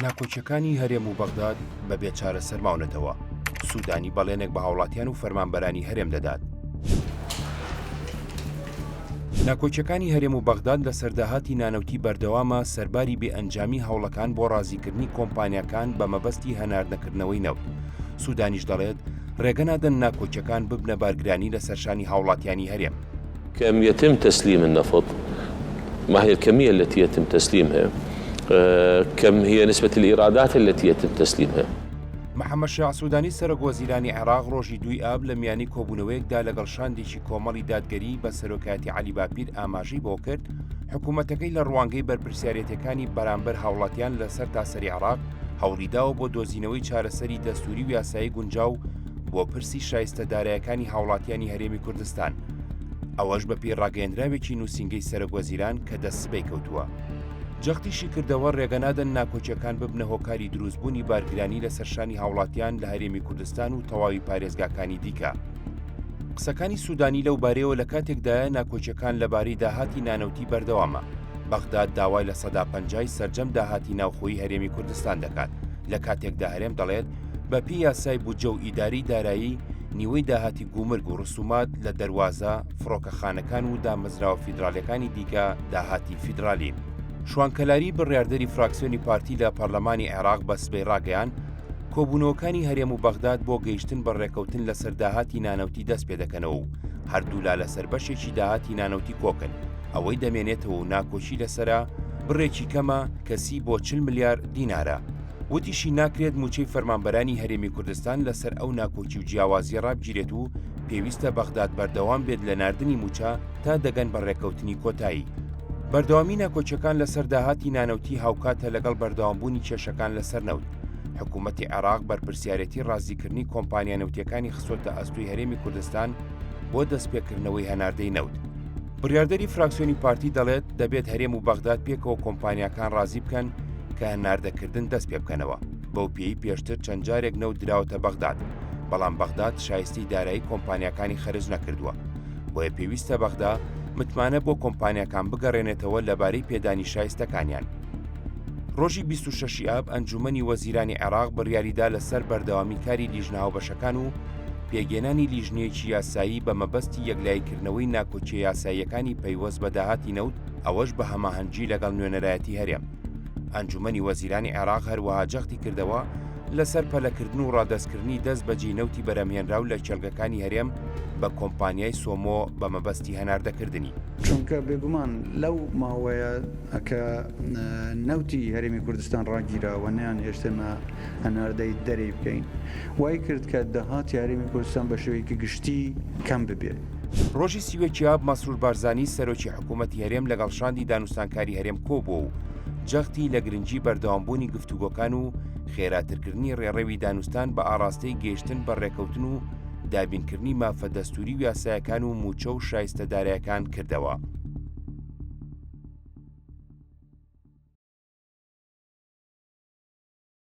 ناکۆچیەکانی هەرێم و بەغداد بەبێ چارەسەر ماونەتەوە. سوودانی بەڵێنێک بە هاوڵاتیان و فەرمانبەرانی هەرێم دەدات. ناکۆچیەکانی هەرێم و بەغداد لە سەرداهاتی نانەوتی بەردەوامە سەرباری بێئەنجامی هەوڵەکان بۆ ڕازیکردنی کۆمپانیاکان بە مەبەستی هەناردەکردنەوەی نەوت. سوودانیش دەڵێت ڕێگە نادەن ناکۆچیەکان ببنە بارگرانی لە سەرشانی هاوڵاتیانی هەرێم. كم يتم تسليم النفط؟ ما هي الكمية التي يتم تسليمها؟ كم هي نسبة الإيرادات التي يتم تسليمها؟ محەممەد شاع سوودانی سەرۆکوەزیرانی عێراق ڕۆژی 2 ئاب لە میانی کۆبوونەوەیەکدا لەگەڵ شاندێکی کۆمەڵی دادگەری بە سەرۆکایەتی عەلی باپیر ئاماژەی بۆ کرد حکوومەتەکەی لە ڕوانگەی بەرپرسیارەتەکانی بەرامبەر هاوڵاتیان لەسەر تاسەری عێراق هەوڵیداوە بۆ دۆزینەوەی چارەسەری دەستوری و یاسایی گونجاو بۆ پرسی شایستەدارایەکانی هاوڵاتیانی هەرێمی کوردستان. ئەوەش بە پێی ڕاگەیەندراوێکی نووسینگەی سەرۆکوەزیران کە دەستسبەی کەوتووە. جەختیشی کردەوە ڕێگەنادەن ناکۆچیەکان ببنە هۆکاری دروستبوونی بارگرانی لە سەرشانی هاوڵاتیان لە هەرێمی کوردستان و تەواوی پارێزگاکانی دیکە. قسەکانی سوودانی لەو بارەیەوە لە کاتێکدایە ناکۆچیەکان لەبارەی داهاتی نانەوتی بەردەوامە. بەغداد داوای لە 150 سەرجەم داهاتی ناوخۆیی هەرێمی کوردستان دەکات لە کاتێکدا هەرێم دەڵێت بە پێی یاسای بودجە و ئیداری دارایی نیوەی داهاتی گومرگ و ڕسومات لە دەروازە فڕۆکەخانەکان و دامەزراوە فیدراڵیەکانی دیکە داهاتی فیدراڵین. شوانکەلاری بڕیاردەری فراکسیۆنی پارتی لە پەرلەمانی عێراق بە سبەی ڕاگەیان کۆبوونەوەکانی هەرێم و بەغداد بۆ گەیشتن بە ڕێکەوتن لەسەر داهاتی نانەوتی دەست پێ دەکەنەوە و هەردوولا لەسەر بەشێکی داهاتی نانەوتی کۆکن ئەوەی دەمێنێتەوە و ناکۆچی لەسرە بڕێکی کەمە کەسی بۆ 40 ملیار دینارە. وتیشی ناکرێت موچەی فەرمانبەرانی هەرێمی کوردستان لەسەر ئەو ناکۆچی و جیاوازی ڕابگیرێت و پێویستە بەغداد بەردەوام بێت لە ناردنی موچە تا دەگەن بە ڕێکەوتنی کۆتایی. بەردەوامی ناکۆچیەکان لەسەر داهاتی نانەوتی هاوکاتە لەگەڵ بەردەوامبوونی کێشەکان لەسەر نەوت. حکوومەتی عێراق بەرپرسیارەتی ڕازیکردنی کۆمپانیا نەوتیەکانی خستۆتە ئەستوی هەرێمی کوردستان بۆ دەستپێکردنەوەی هەناردەی نەوت. بڕیاردەری فراکسیۆنی پارتی دەڵێت دەبێت هەرێم و بەغداد پێکەوە کۆمپانیاکان ڕازی بکەن کە هەناردەکردن دەست پێ بکەنەوە. بەو پێی پێشتر چەند جارێک نەوت دراوەتە بەغداد، بەڵام بەغداد شایستی دارایی کۆمپانیاکانی خەرج نەکردووە. بۆیە پێویستە بەغدا متمانە بۆ کۆمپانیاکان بگەڕێنێتەوە لەبارەی پێدانی شایستەکانیان. ڕۆژی 26 ئاب ئەنجومەنی وەزیرانی عێراق بڕیاریدا لەسەر بەردەوامی کاری لیژنە هاوبەشەکان و پێگێنانی لیژنەیەکی یاسایی بە مەبەستی یەکلایکردنەوەی ناکۆچیە یاساییەکانی پەیوەست بە داهاتی نەوت، ئەوەش بە هەماهەنگی لەگەڵ نوێنەرایەتی هەرێم. ئەنجومەنی وەزیرانی عێراق هەروەها جەختی کردەوە لەسەر پەلەکردن و ڕادەستکردنی دەست بەجێ نەوتی بەرەمهێنراو لە چێلگەکانی هەرێم بە کۆمپانیای سۆمۆ بە مەبەستی هەناردەکردنی. چونکە بێگومان لەو ماوەیە کە نەوتی هەرێمی کوردستان ڕاگیراوە نیان هێشتمە هەناردەی دەرەی بکەین وای کرد کە داهاتی هەرێمی کوردستان بە شێوەیەکی گشتی کەم ببێت. ڕۆژی سیوێکی ئاب مەسرور بارزانی سەرۆکی حکوومەتی هەرێم لەگەڵ شاندی دانوستانکاری هەرێم کۆبووە و جەختی لە گرنگی بەردەوامبوونی گفتوگۆکان و خێراترکردنی ڕێڕەوی دانوستان بە ئاراستەی گەیشتن بە ڕێکەوتن و دابینکردنی مافە دەستوری و یاسایەکان و موچە و شایستەدارایەکان کردەوە.